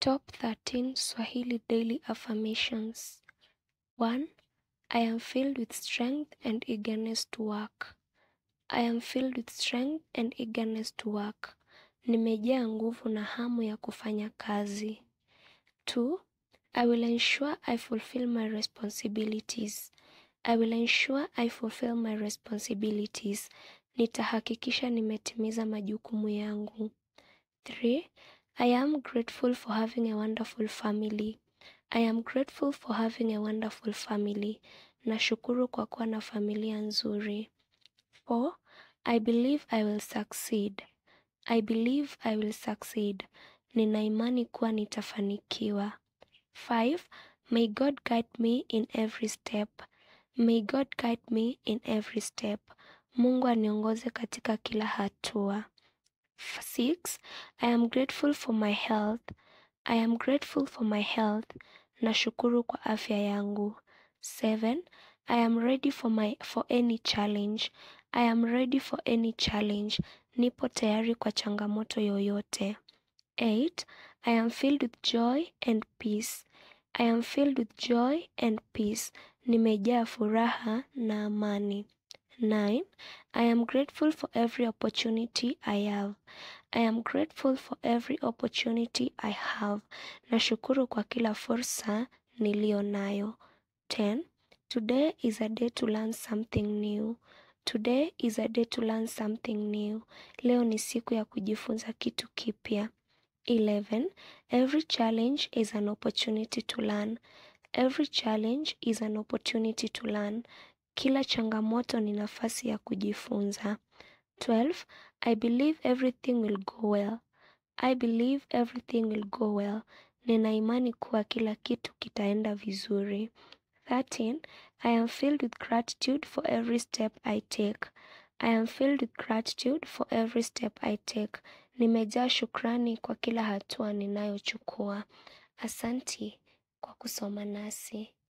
Top 13 Swahili Daily Affirmations. 1. I am filled with strength and eagerness to work. I am filled with strength and eagerness to work. Nimejaa nguvu na hamu ya kufanya kazi. 2. I will ensure I fulfill my responsibilities. I will ensure I fulfill my responsibilities. Nitahakikisha nimetimiza majukumu yangu. 3. I am grateful for having a wonderful family. I am grateful for having a wonderful family. Nashukuru kwa kuwa na familia nzuri. 4. I believe I will succeed. I believe I will succeed. Nina imani kuwa nitafanikiwa. 5. May God guide me in every step. May God guide me in every step. Mungu aniongoze katika kila hatua. 6. I am grateful for my health. I am grateful for my health. Nashukuru kwa afya yangu. 7. I am ready for any challenge. I am ready for any challenge. Nipo tayari kwa changamoto yoyote. 8. I am filled with joy and peace. I am filled with joy and peace. Nimejaa furaha na amani. 9. I am grateful for every opportunity I have. I am grateful for every opportunity I have. Nashukuru kwa kila fursa niliyo nayo. 10. Today is a day to learn something new. Today is a day to learn something new. Leo ni siku ya kujifunza kitu kipya. 11. Every challenge is an opportunity to learn. Every challenge is an opportunity to learn. Kila changamoto ni nafasi ya kujifunza. 12. I believe everything will go well. I believe everything will go well. Nina imani kuwa kila kitu kitaenda vizuri. 13. I am filled with gratitude for every step I take. I am filled with gratitude for every step I take. Nimejaa shukrani kwa kila hatua ninayochukua. Asanti kwa kusoma nasi.